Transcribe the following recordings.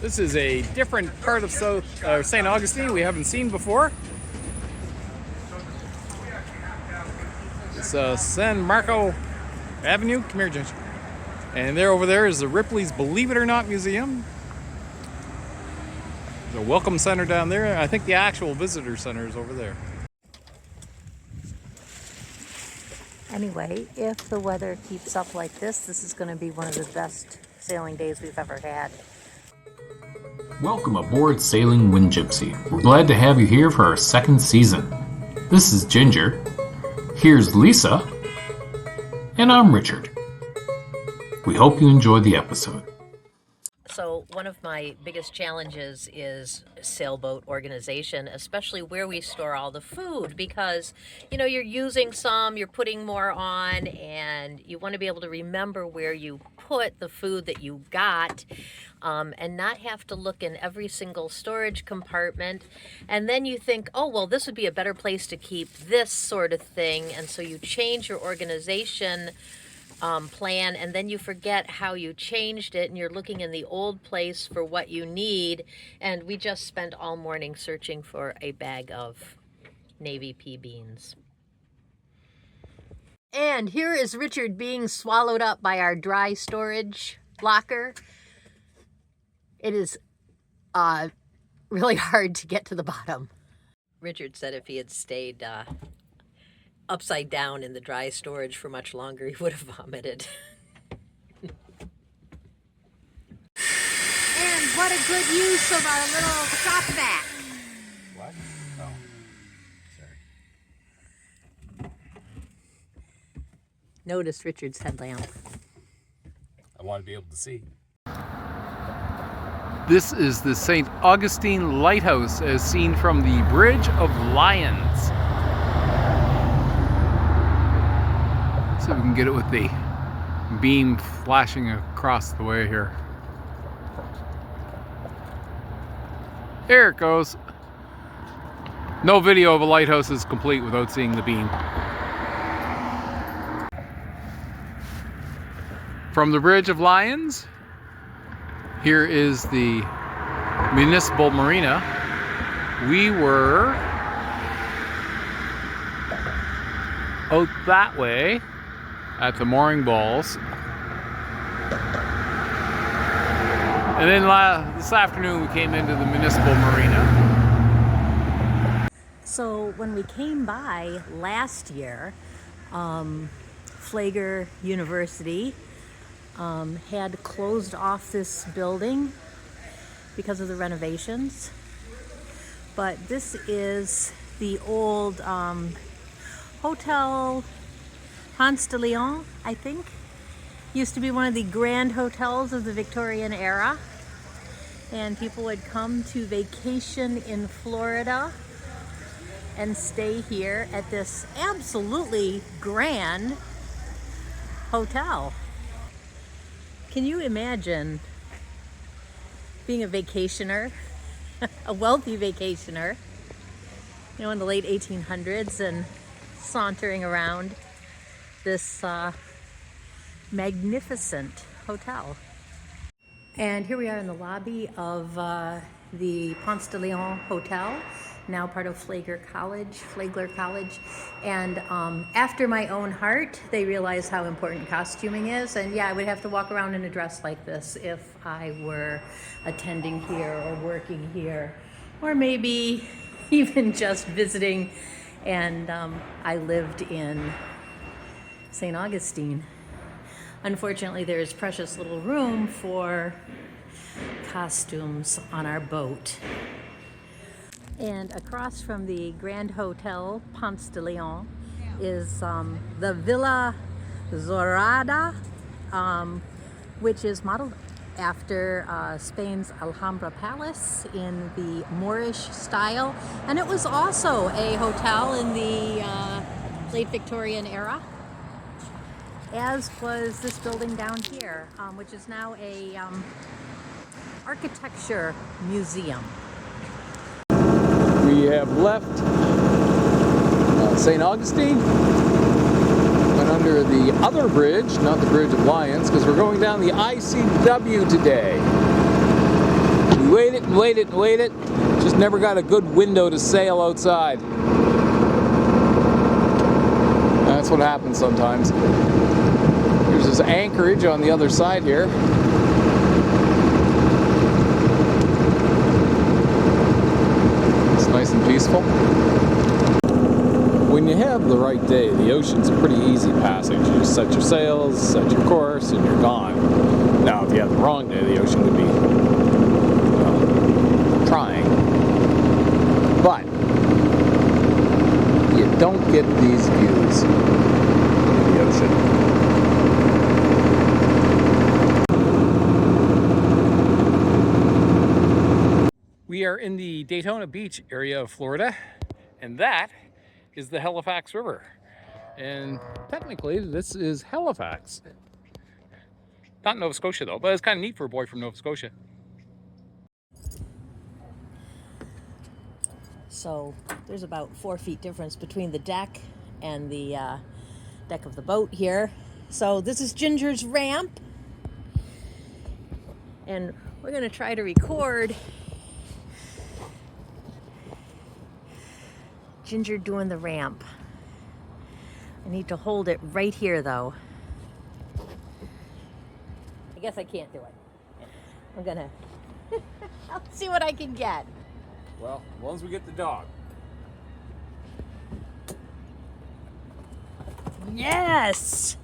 This is a different part of St. Augustine we haven't seen before. It's San Marco Avenue. Come here, Ginger. And there over there is the Ripley's Believe It or Not Museum. There's a welcome center down there. I think the actual visitor center is over there. Anyway, if the weather keeps up like this is going to be one of the best sailing days we've ever had. Welcome aboard Sailing Wind Gypsy. We're glad to have you here for our second season. This is Ginger. Here's Lisa. And I'm Richard. We hope you enjoy the episode. So one of my biggest challenges is sailboat organization, especially where we store all the food, because you're using some, you're putting more on, and you want to be able to remember where you put the food that you got, and not have to look in every single storage compartment. And then you think, oh, well, this would be a better place to keep this sort of thing, and so you change your organization plan, and then you forget how you changed it, and you're looking in the old place for what you need. And we just spent all morning searching for a bag of navy pea beans. And here is Richard being swallowed up by our dry storage locker. It is really hard to get to the bottom. Richard said if he had stayed upside down in the dry storage for much longer, he would have vomited. And what a good use of our little shop vac. What? Oh, sorry. Notice Richard's headlamp. I want to be able to see. This is the St. Augustine Lighthouse as seen from the Bridgeoflions. So we can get it with the beam flashing across the way here. There it goes. No video of a lighthouse is complete without seeing the beam. From the Bridgeoflions, here is the municipal marina. We were out that way at the mooring balls. And then this afternoon we came into the municipal marina. So when we came by last year, Flagler University had closed off this building because of the renovations. But this is the old Hotel Poncedleon, I think. Used to be one of the grand hotels of the Victorian era. And people would come to vacation in Florida and stay here at this absolutely grand hotel. Can you imagine being a vacationer, a wealthy vacationer, in the late 1800s and sauntering around this magnificent hotel? And here we are in the lobby of the Poncedleon Hotel, now part of Flagler College. And after my own heart, they realized how important costuming is. And yeah, I would have to walk around in a dress like this if I were attending here or working here, or maybe even just visiting. And I lived in St. Augustine. Unfortunately, there's precious little room for costumes on our boat. And across from the Grand Hotel Poncedleon is the Villa Zorada, which is modeled after Spain's Alhambra Palace in the Moorish style. And it was also a hotel in the late Victorian era, as was this building down here, which is now a architecture museum. We have left St. Augustine, went under the other bridge, not the Bridgeoflions, because we're going down the ICW today. We waited and waited and waited. Just never got a good window to sail outside. That's what happens sometimes. Here's this anchorage on the other side here. It's nice and peaceful. When you have the right day, the ocean's a pretty easy passage. You just set your sails, set your course, and you're gone. Now, if you have the wrong day, the ocean could be trying. But you don't get these views of the ocean. We are in the Daytona Beach area of Florida, and that is the Halifax River. And technically, this is Halifax. Not Nova Scotia though, but it's kind of neat for a boy from Nova Scotia. So there's about 4 feet difference between the deck and the deck of the boat here. So this is Ginger's ramp. And we're going to try to record Ginger doing the ramp. I need to hold it right here though. I guess I can't do it. I'm gonna I'll see what I can get. Well, as long as we get the dog. Yes!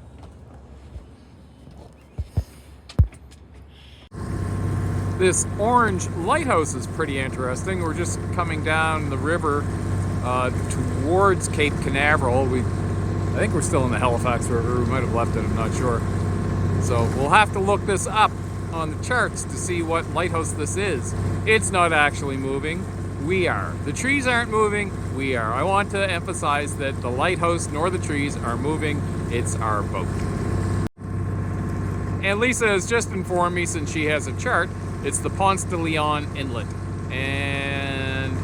This orange lighthouse is pretty interesting. We're just coming down the river towards Cape Canaveral. I think we're still in the Halifax River. We might have left it, I'm not sure. So we'll have to look this up on the charts to see what lighthouse this is. It's not actually moving. We are. The trees aren't moving. We are. I want to emphasize that the lighthouse nor the trees are moving. It's our boat. And Lisa has just informed me, since she has a chart, it's the Poncedleoninlet. And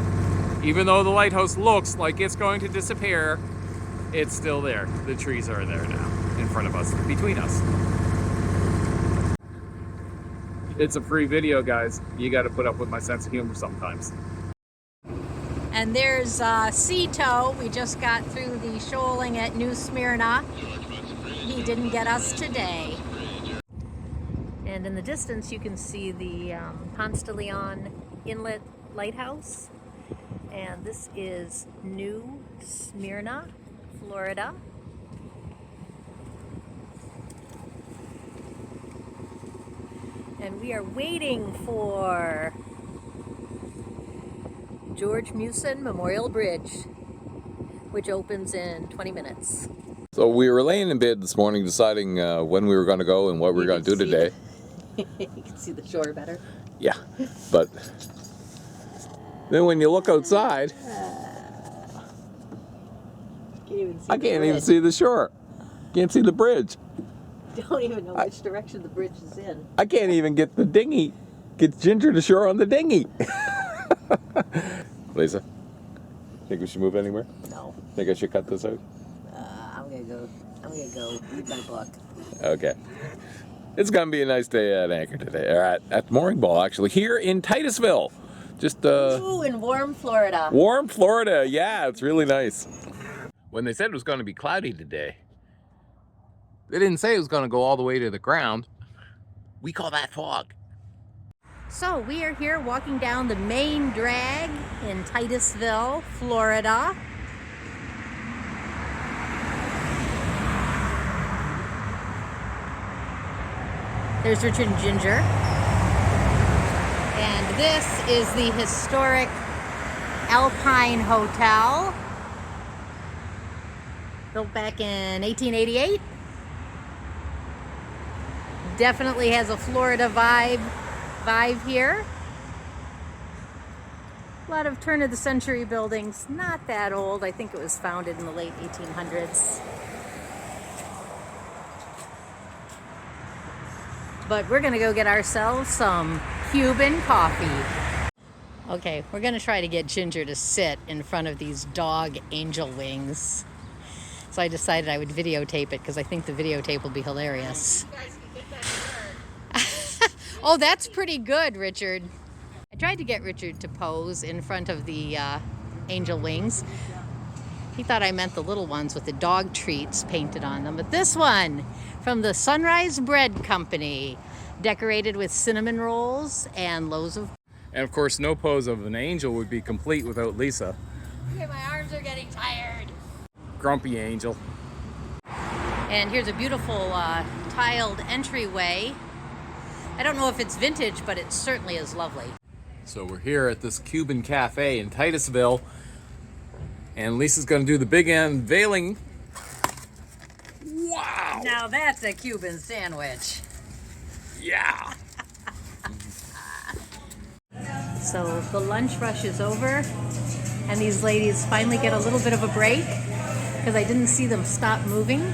even though the lighthouse looks like it's going to disappear, it's still there. The trees are there now, in front of us, between us. It's a free video, guys. You got to put up with my sense of humor sometimes. And there's Sea Tow. We just got through the shoaling at New Smyrna. He didn't get us today. And in the distance you can see the Poncedleoninlet Lighthouse. And this is New Smyrna, Florida. And we are waiting for George Mewson Memorial Bridge, which opens in 20 minutes. So we were laying in bed this morning deciding when we were going to go and what we were going to do today. You can see the shore better. Yeah, but then when you look outside, I can't even see the shore. Can't see the bridge. Don't even know which direction the bridge is in. I can't even get the dinghy, get Ginger to shore on the dinghy. Lisa, think we should move anywhere? No. Think I should cut this out? I'm gonna go read my book. Okay. It's gonna be a nice day at anchor today. All right, at Mooring Ball, actually, here in Titusville. Just Ooh, in warm Florida. Warm Florida, yeah, it's really nice. When they said it was going to be cloudy today, they didn't say it was going to go all the way to the ground. We call that fog. So we are here walking down the main drag in Titusville, Florida. There's Richard and Ginger. And this is the historic Alpine Hotel, built back in 1888. Definitely has a Florida vibe here. A lot of turn of the century buildings, not that old. I think it was founded in the late 1800s. But we're gonna go get ourselves some Cuban coffee. Okay, we're gonna try to get Ginger to sit in front of these dog angel wings. So I decided I would videotape it because I think the videotape will be hilarious. Oh, that's pretty good, Richard. I tried to get Richard to pose in front of the angel wings. He thought I meant the little ones with the dog treats painted on them, but this one from the Sunrise Bread Company, decorated with cinnamon rolls and loaves of... And of course, no pose of an angel would be complete without Lisa. Okay, my arms are getting tired. Grumpy angel. And here's a beautiful tiled entryway. I don't know if it's vintage, but it certainly is lovely. So we're here at this Cuban cafe in Titusville, and Lisa's gonna do the big unveiling. Wow! Now that's a Cuban sandwich. Yeah! So the lunch rush is over, and these ladies finally get a little bit of a break because I didn't see them stop moving.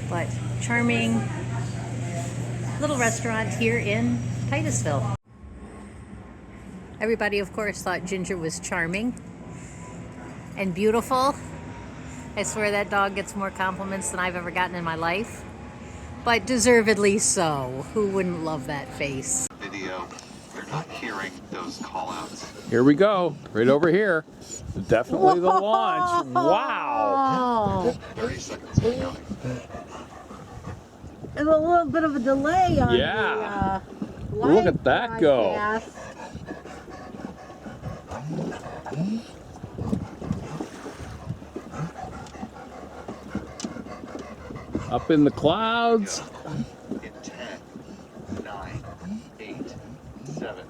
But charming little restaurant here in Titusville. Everybody, of course, thought Ginger was charming and beautiful. I swear that dog gets more compliments than I've ever gotten in my life. But deservedly so. Who wouldn't love that face? Video, they're not hearing those call-outs. Here we go, right over here. Definitely the launch. Wow! 30 seconds to go. There's a little bit of a delay on Yeah. the Look at that go. broadcast. Up in the clouds. In 10, 9, 8, 7,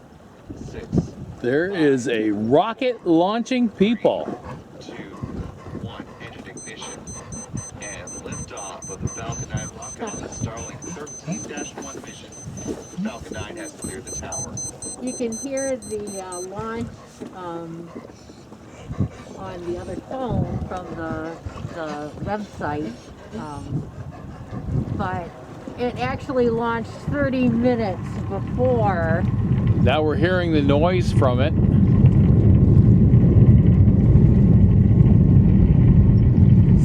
6, There is a rocket launching people. 2, 1, engine ignition, and liftoff of the Falcon 9 rocket on the Starlink 13-1 mission. The Falcon 9 has cleared the tower. You can hear the launch on the other phone from the website, but it actually launched 30 minutes before. Now we're hearing the noise from it.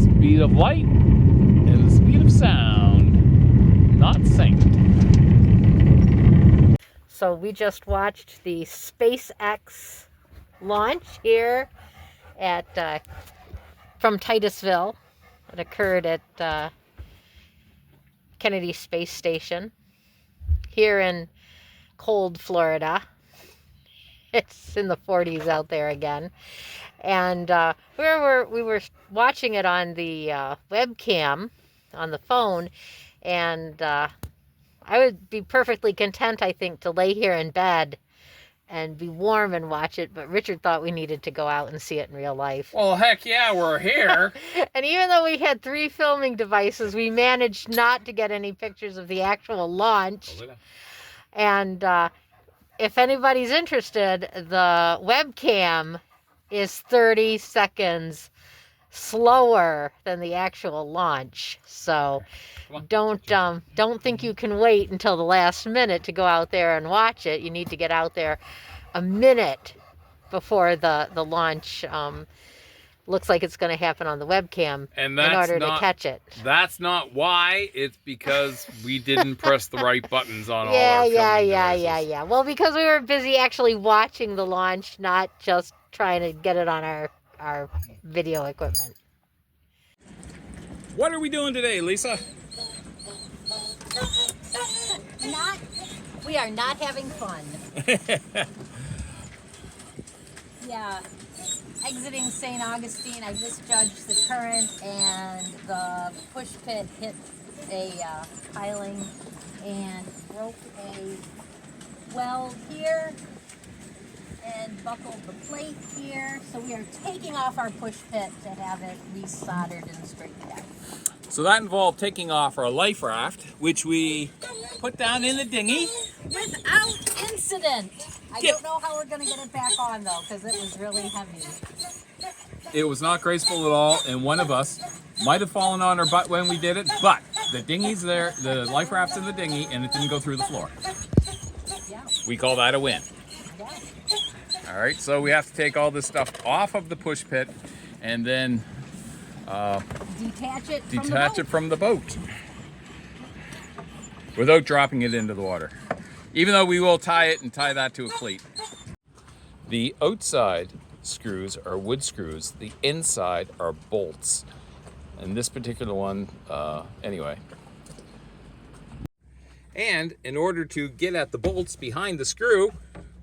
Speed of light and the speed of sound, not synced. So we just watched the SpaceX launch here at from Titusville. It occurred at Kennedy Space Station here in cold Florida. It's in the 40s out there again. And we were watching it on the webcam on the phone, and I would be perfectly content, I think, to lay here in bed and be warm and watch it, but Richard thought we needed to go out and see it in real life. Well, heck yeah, we're here. And even though we had 3 filming devices, we managed not to get any pictures of the actual launch. And if anybody's interested, the webcam is 30 seconds slower than the actual launch. So don't think you can wait until the last minute to go out there and watch it. You need to get out there a minute before the launch looks like it's going to happen on the webcam And in order to catch it. That's not why. It's because we didn't press the right buttons on all our Yeah. devices. Well, because we were busy actually watching the launch, not just trying to get it on our video equipment. What are we doing today, Lisa? We are not having fun. Yeah, exiting St Augustine, I misjudged the current and the push pit hit a piling and broke a weld here and buckled the plate here. So we are taking off our push pit to have it resoldered and straightened out. So that involved taking off our life raft, which we put down in the dinghy. Without incident. I don't know how we're going to get it back on though, because it was really heavy. It was not graceful at all, and one of us might have fallen on our butt when we did it, but the dinghy's there, the life raft's in the dinghy, and it didn't go through the floor. Yeah. We call that a win. Yeah. All right, so we have to take all this stuff off of the push pit and then Detach it from the boat without dropping it into the water. Even though we will tie it and tie that to a cleat. The outside screws are wood screws. The inside are bolts. And this particular one, anyway. And in order to get at the bolts behind the screw,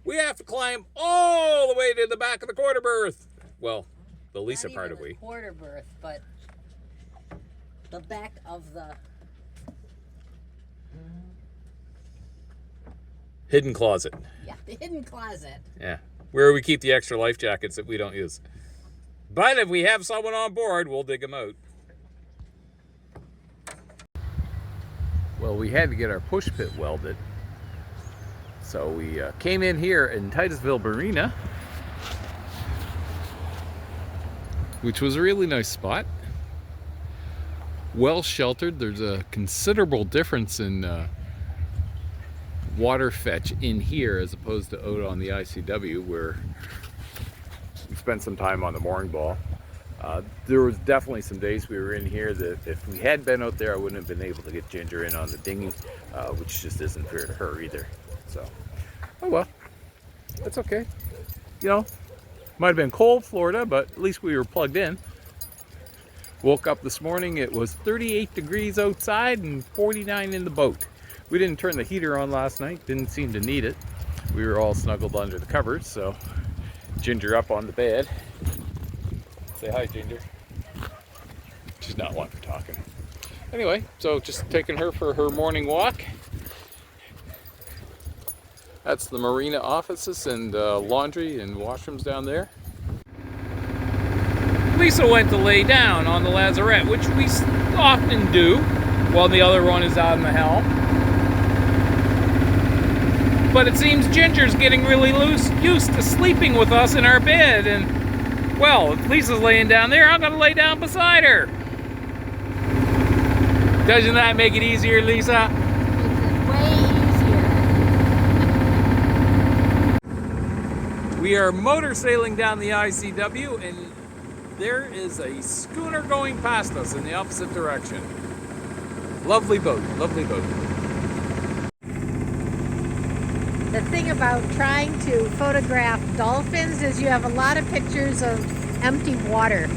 we have to climb all the way to the back of the quarter berth. Well, the Lisa part of we. Quarter berth, but the back of the Hidden closet. Yeah, the hidden closet. Yeah, where we keep the extra life jackets that we don't use. But if we have someone on board, we'll dig them out. Well, we had to get our push pit welded. So we came in here in Titusville Marina, which was a really nice spot. Well sheltered. There's a considerable difference in water fetch in here as opposed to out on the ICW, where we spent some time on the mooring ball. There was definitely some days we were in here that if we had been out there, I wouldn't have been able to get Ginger in on the dinghy, which just isn't fair to her either. So, oh well, that's okay. You know, might have been cold, Florida, but at least we were plugged in. Woke up this morning, it was 38 degrees outside and 49 in the boat. We didn't turn the heater on last night, didn't seem to need it. We were all snuggled under the covers, so Ginger up on the bed. Say hi, Ginger. She's not one for talking. Anyway, so just taking her for her morning walk. That's the marina offices and laundry and washrooms down there. Lisa went to lay down on the lazarette, which we often do, while the other one is out in the helm. But it seems Ginger's getting really used to sleeping with us in our bed, and well, if Lisa's laying down there, I'm gonna lay down beside her. Doesn't that make it easier, Lisa? We are motor sailing down the ICW, and there is a schooner going past us in the opposite direction. Lovely boat, lovely boat. The thing about trying to photograph dolphins is you have a lot of pictures of empty water.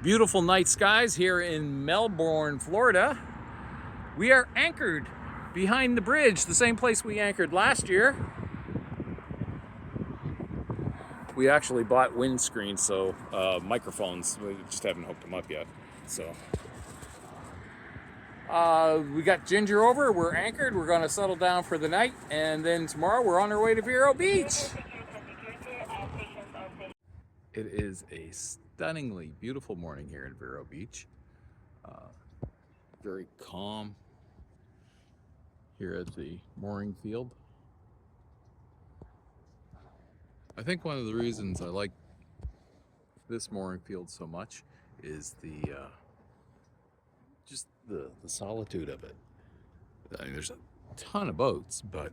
Beautiful night skies here in Melbourne, Florida. We are anchored behind the bridge, the same place we anchored last year. We actually bought windscreens, so microphones. We just haven't hooked them up yet. So we got Ginger over. We're anchored. We're going to settle down for the night, and then tomorrow we're on our way to Vero Beach. It is a stunningly beautiful morning here in Vero Beach. Very calm here at the mooring field. I think one of the reasons I like this mooring field so much is just the solitude of it. I mean, there's a ton of boats, but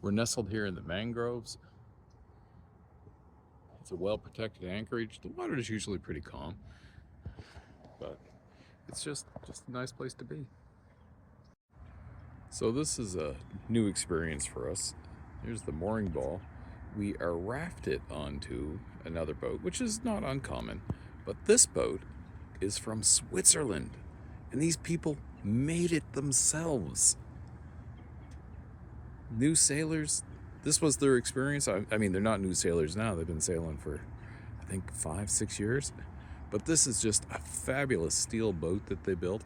we're nestled here in the mangroves. It's a well-protected anchorage. The water is usually pretty calm, but it's just a nice place to be. So this is a new experience for us. Here's the mooring ball. We are rafted onto another boat, which is not uncommon, but this boat is from Switzerland, and these people made it themselves. New sailors, this was their experience. I mean, they're not new sailors now. They've been sailing for, I think, 5-6 years, but this is just a fabulous steel boat that they built.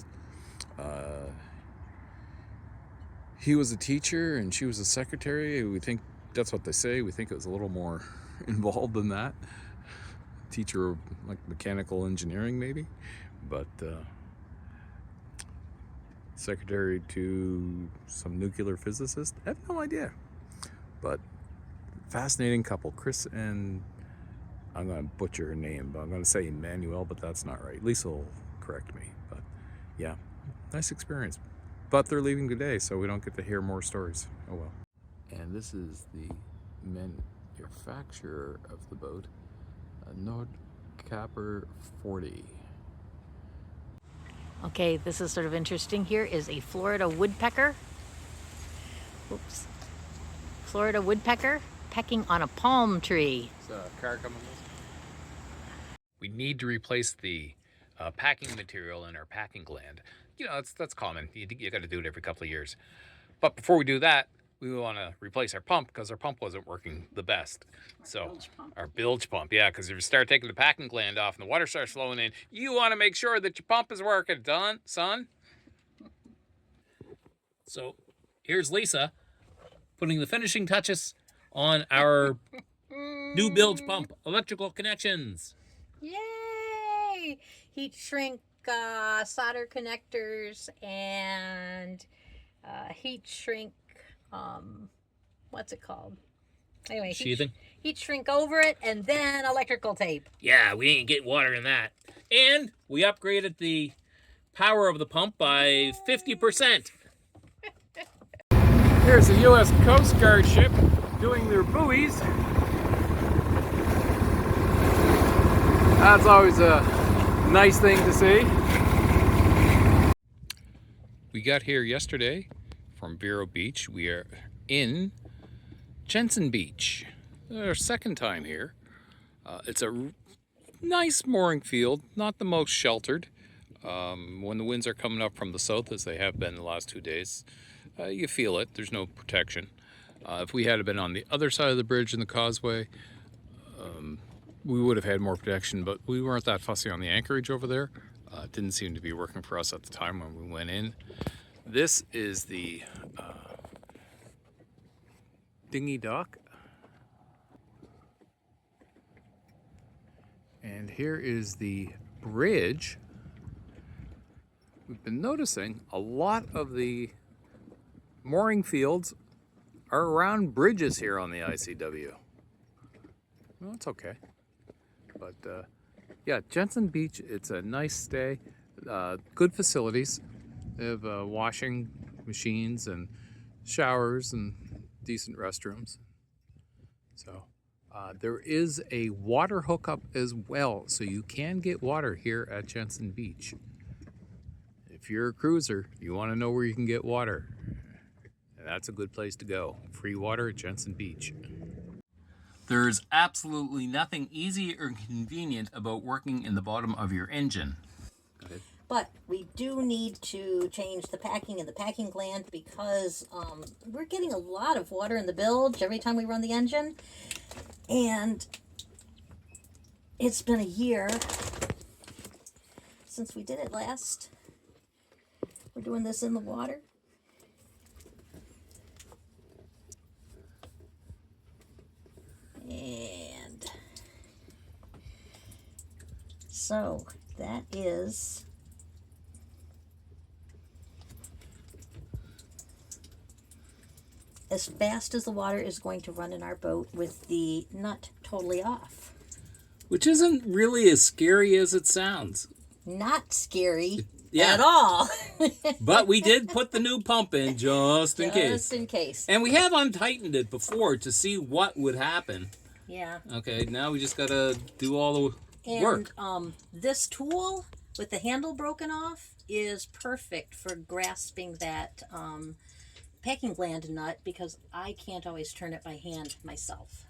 He was a teacher and she was a secretary. We think that's what they say. We think it was a little more involved than that. Teacher of like mechanical engineering maybe, but secretary to some nuclear physicist. I have no idea. But fascinating couple, Chris and, I'm going to butcher her name, but I'm going to say Emmanuel, but that's not right. Lisa will correct me. But yeah, nice experience. But they're leaving today, so we don't get to hear more stories. Oh well. And this is the manufacturer of the boat, Nordkaper 40. Okay, this is sort of interesting. Here is a Florida woodpecker. Oops. Florida woodpecker pecking on a palm tree. Is a car coming? We need to replace the packing material in our packinggland. You know, that's common. You got to do it every couple of years. But before we do that, we want to replace our pump because our pump wasn't working the best. Our bilge pump, yeah, because if you start taking the packinggland off and the water starts flowing in, you want to make sure that your pump is working. Done, son? So here's Lisa putting the finishing touches on our new bilge pump. Electrical connections. Yay! Heat shrink solder connectors and heat shrink, what's it called? Anyway, Sheathing. Heat shrink over it and then electrical tape. Yeah, we ain't get water in that. And we upgraded the power of the pump by 50%. Here's a U.S. Coast Guard ship doing their buoys. That's always a nice thing to see. We got here yesterday from Vero Beach. We are in Jensenbeach. Our second time here. It's a nice mooring field, not the most sheltered. When the winds are coming up from the south, as they have been the last 2 days, you feel it. There's no protection. If we had been on the other side of the bridge in the causeway, we would have had more protection, but we weren't that fussy on the anchorage over there. It didn't seem to be working for us at the time when we went in. This is the dinghy dock. And here is the bridge. We've been noticing a lot of the mooring fields are around bridges here on the ICW. Well, it's okay. But yeah, Jensenbeach, it's a nice stay. Good facilities. They have washing machines and showers and decent restrooms. So there is a water hookup as well, so you can get water here at Jensenbeach. If you're a cruiser, you want to know where you can get water. That's a good place to go. Free water at Jensenbeach. There's absolutely nothing easy or convenient about working in the bottom of your engine. Go ahead. But we do need to change the packing and the packinggland because we're getting a lot of water in the bilge every time we run the engine. And it's been a year since we did it last. We're doing this in the water. And so that is as fast as the water is going to run in our boat with the nut totally off. Which isn't really as scary as it sounds. Not scary at all. But we did put the new pump in just in case. Just in case. And we have untightened it before to see what would happen. Yeah. Okay, now we just gotta do all the work. And this tool with the handle broken off is perfect for grasping that packinggland nut because I can't always turn it by hand myself.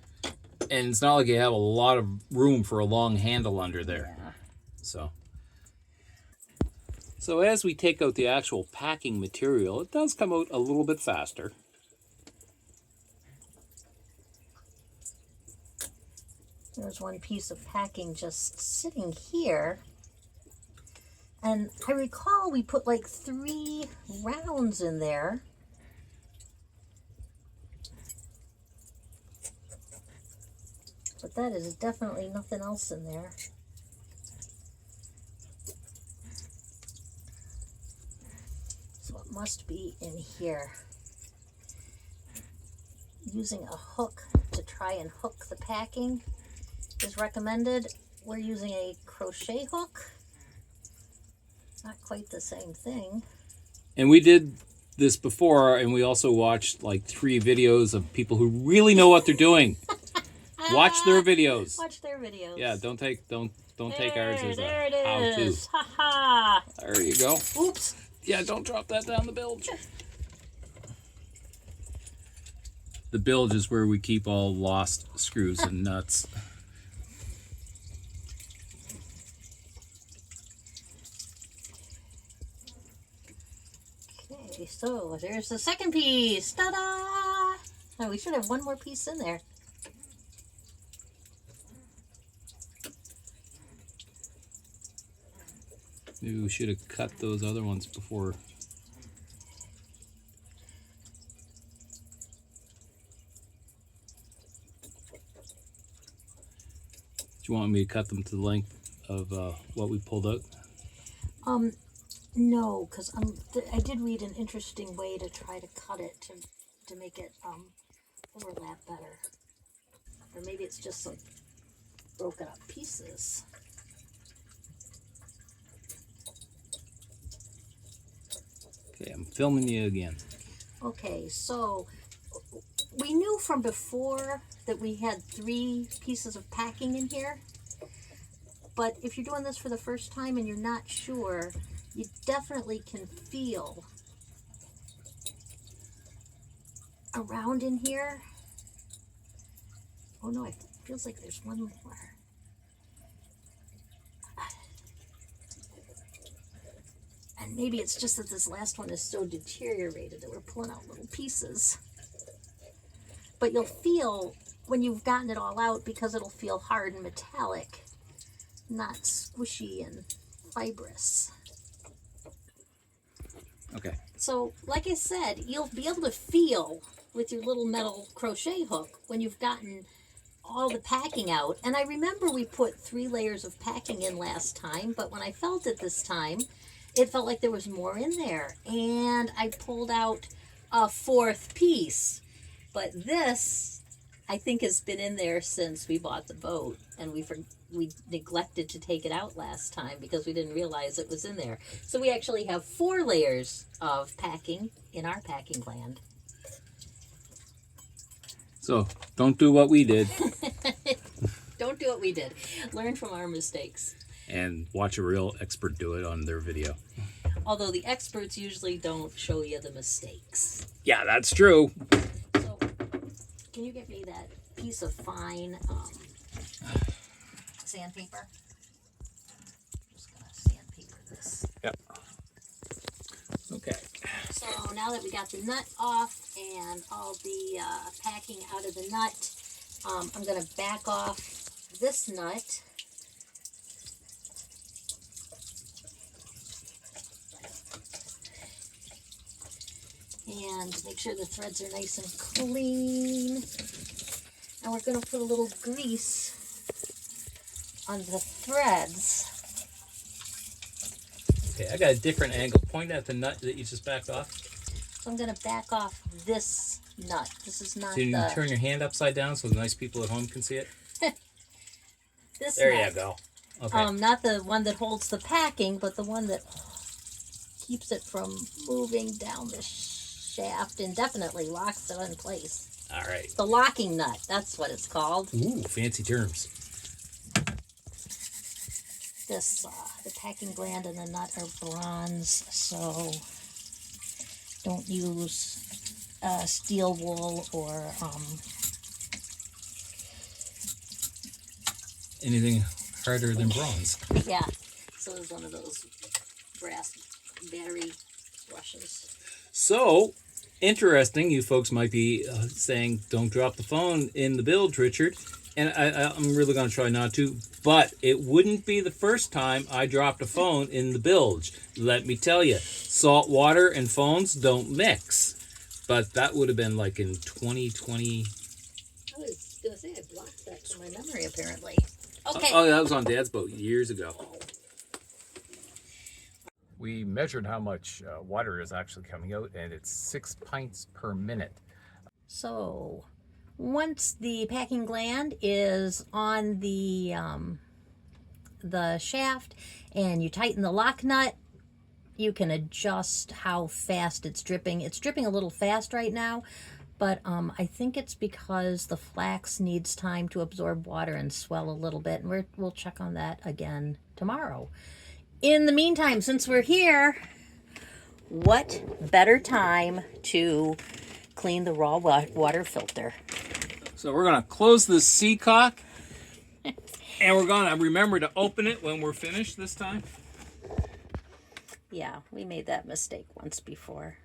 And it's not like you have a lot of room for a long handle under there. Yeah. So as we take out the actual packing material, it does come out a little bit faster. There's one piece of packing just sitting here. And I recall we put like 3 rounds in there. But that is definitely nothing else in there. So it must be in here. Using a hook to try and hook the packing is recommended. We're using a crochet hook. Not quite the same thing. And we did this before, and we also watched like 3 videos of people who really know what they're doing. Watch their videos. Watch their videos. Yeah, don't take ours as there a it how-to. is. Ha ha. There you go. Oops. Yeah, don't drop that down the bilge. The bilge is where we keep all lost screws and nuts. Okay, so there's the second piece. Ta-da! Oh, we should have one more piece in there. Maybe we should have cut those other ones before. Do you want me to cut them to the length of what we pulled out? No, because I did read an interesting way to try to cut it to make it overlap better. Or maybe it's just like broken up pieces. Okay, I'm filming you again. Okay, so we knew from before that we had 3 pieces of packing in here. But if you're doing this for the first time and you're not sure, you definitely can feel around in here. Oh no, it feels like there's one more. And maybe it's just that this last one is so deteriorated that we're pulling out little pieces. But you'll feel when you've gotten it all out, because it'll feel hard and metallic, not squishy and fibrous. Okay. So, like I said, you'll be able to feel with your little metal crochet hook when you've gotten all the packing out. And I remember we put 3 layers of packing in last time, but when I felt it this time, it felt like there was more in there. And I pulled out a 4th piece. But this, I think, has been in there since we bought the boat, and we neglected to take it out last time because we didn't realize it was in there. So we actually have 4 layers of packing in our packinggland. So don't do what we did. Don't do what we did. Learn from our mistakes. And watch a real expert do it on their video. Although the experts usually don't show you the mistakes. Yeah, that's true. So, can you get me that piece of fine sandpaper? I'm just gonna sandpaper this. Yep. Okay. So now that we got the nut off and all the packing out of the nut, I'm gonna back off this nut. And make sure the threads are nice and clean. And we're going to put a little grease on the threads. Okay, I got a different angle. Point at the nut that you just backed off. So I'm going to back off this nut. This is not Can you turn your hand upside down so the nice people at home can see it? this There nut. you go. Okay. Not the one that holds the packing, but the one that keeps it from moving down the shaft and definitely locks it in place. All right. The locking nut, that's what it's called. Ooh, fancy terms. This, the packinggland and the nut are bronze, so don't use steel wool or Anything harder than bronze. yeah. So it's one of those brass battery brushes. So, interesting. You folks might be saying, don't drop the phone in the bilge, Richard. And I'm really going to try not to. But it wouldn't be the first time I dropped a phone in the bilge. Let me tell you, salt water and phones don't mix. But that would have been like in 2020. I was going to say, I blocked that from my memory, apparently. Okay. Oh, that was on Dad's boat years ago. We measured how much water is actually coming out, and it's 6 pints per minute. So, once the packinggland is on the shaft and you tighten the lock nut, you can adjust how fast it's dripping. It's dripping a little fast right now, but I think it's because the flax needs time to absorb water and swell a little bit, and we'll check on that again tomorrow. In the meantime, since we're here, what better time to clean the raw water filter. So we're gonna close this sea cock, and we're gonna remember to open it when we're finished this time. Yeah, we made that mistake once before.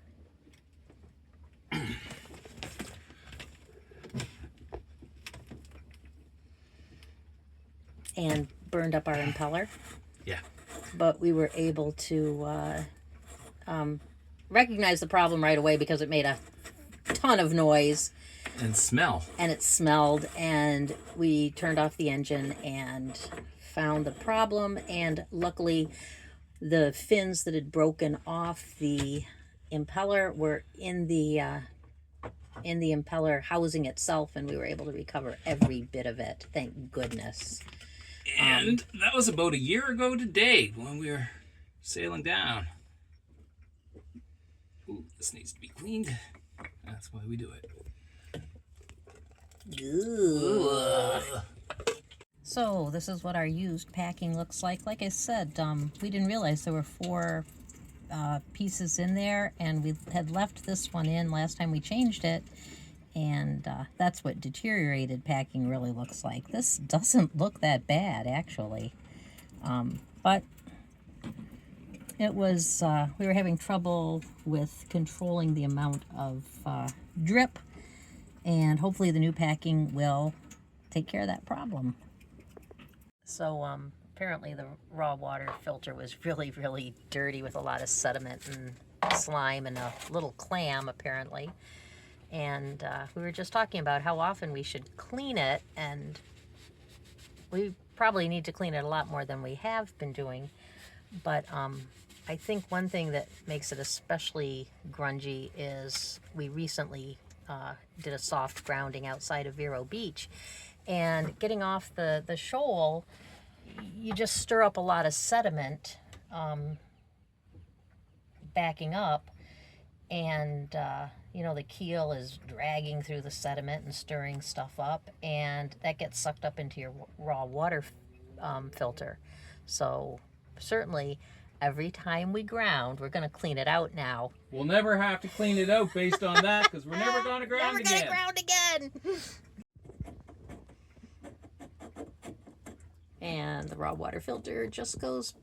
And burned up our impeller. Yeah. But we were able to recognize the problem right away because it made a ton of noise. And smell. And it smelled, and we turned off the engine and found the problem, and luckily the fins that had broken off the impeller were in the impeller housing itself, and we were able to recover every bit of it. Thank goodness. And that was about a year ago today when we were sailing down. Ooh, this needs to be cleaned. That's why we do it. Ooh. So this is what our used packing looks like. Like I said, we didn't realize there were 4 pieces in there, and we had left this one in last time we changed it, and that's what deteriorated packing really looks like. This doesn't look that bad, actually, but it was, we were having trouble with controlling the amount of drip, and hopefully the new packing will take care of that problem. So apparently the raw water filter was really, really dirty with a lot of sediment and slime and a little clam, apparently. And we were just talking about how often we should clean it, and we probably need to clean it a lot more than we have been doing. But I think one thing that makes it especially grungy is we recently did a soft grounding outside of Vero Beach, and getting off the shoal, you just stir up a lot of sediment backing up, and you know, the keel is dragging through the sediment and stirring stuff up, and that gets sucked up into your raw water filter. So certainly every time we ground, we're going to clean it out now. We'll never have to clean it out based on that, because we're never going to ground again. Never going to ground again. And the raw water filter just goes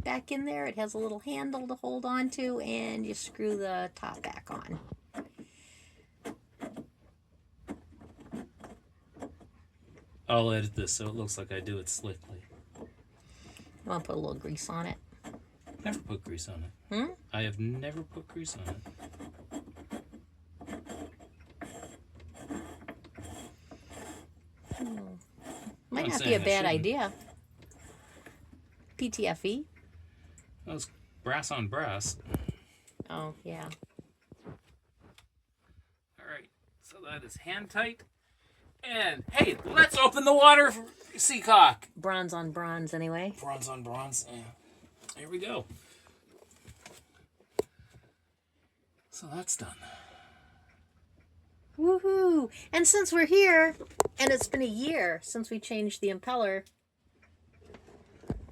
back in there. It has a little handle to hold on to, and you screw the top back on. I'll edit this so it looks like I do it slickly. You want to put a little grease on it? Never put grease on it. I have never put grease on it. Might not be a bad idea. PTFE. That was brass on brass. Oh, yeah. Alright, so that is hand tight. And hey, let's open the water seacock. Bronze on bronze, anyway. Bronze on bronze. Yeah. Here we go. So that's done. Woohoo! And since we're here, and it's been a year since we changed the impeller,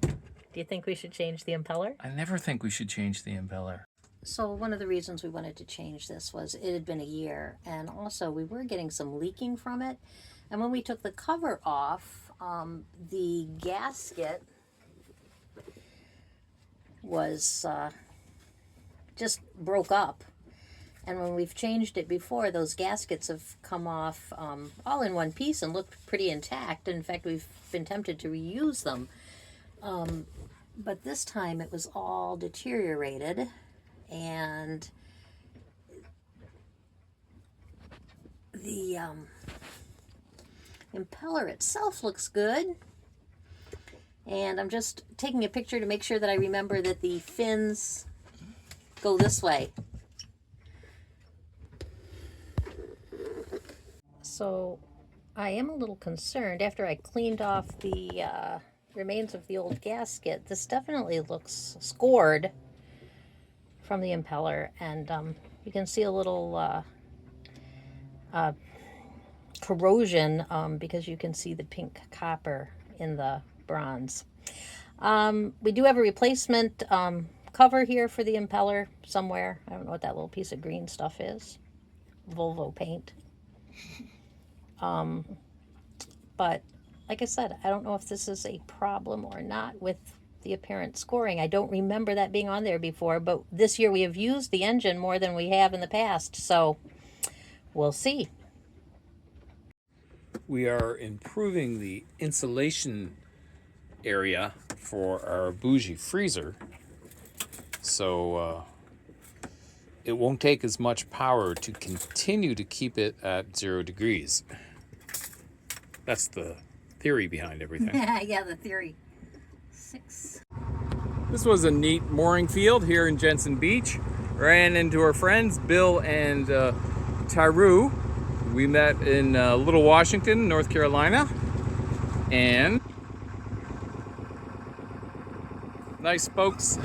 do you think we should change the impeller? I never think we should change the impeller. So one of the reasons we wanted to change this was it had been a year, and also we were getting some leaking from it. And when we took the cover off, the gasket was just broke up. And when we've changed it before, those gaskets have come off all in one piece and looked pretty intact. In fact, we've been tempted to reuse them. But this time it was all deteriorated, and the impeller itself looks good. And I'm just taking a picture to make sure that I remember that the fins go this way. So I am a little concerned. After I cleaned off the remains of the old gasket, this definitely looks scored from the impeller, and you can see a little corrosion because you can see the pink copper in the bronze. We do have a replacement cover here for the impeller somewhere. I don't know what that little piece of green stuff is. Volvo paint. But like I said, I don't know if this is a problem or not with the apparent scoring. I don't remember that being on there before, but this year we have used the engine more than we have in the past, so we'll see. We are improving the insulation area for our bougie freezer, so it won't take as much power to continue to keep it at 0 degrees. That's the theory behind everything. Yeah, the theory. 6. This was a neat mooring field here in Jensen Beach. Ran into our friends Bill and Taru. We met in Little Washington, North Carolina, and nice folks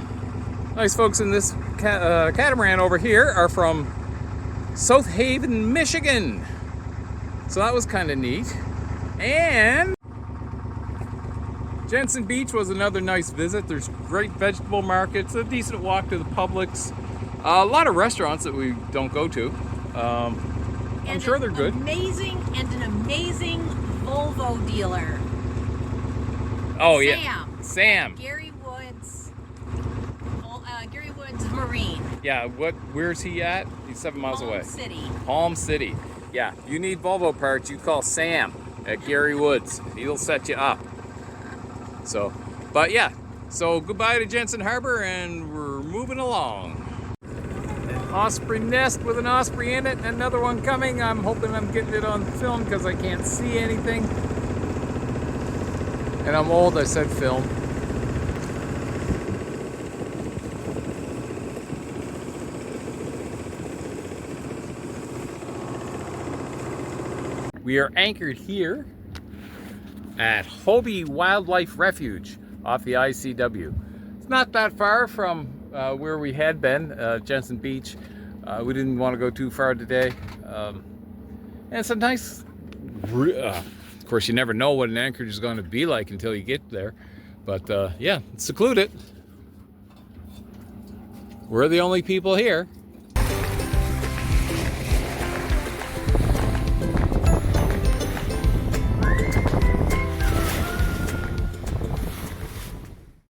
in this catamaran over here are from South Haven, Michigan. So that was kind of neat. And Jensen Beach was another nice visit. There's great vegetable markets, a decent walk to the Publix, a lot of restaurants that we don't go to. I'm sure they're good. An amazing Volvo dealer. Oh, Sam. yeah. Sam. Gary Woods Marine. Yeah, where's he at? He's 7 miles away. City. Palm City. Yeah, you need Volvo parts, you call Sam at Gary Woods. He'll set you up. So, but yeah. So goodbye to Jensen Harbor, and we're moving along. An osprey nest with an osprey in it, and another one coming. I'm hoping I'm getting it on film because I can't see anything. And I'm old, I said film. We are anchored here at Hobe Wildlife Refuge off the ICW. It's not that far from where we had been, Jensen Beach. We didn't want to go too far today. And it's a nice, of course you never know what an anchorage is going to be like until you get there. But yeah, it's secluded. We're the only people here.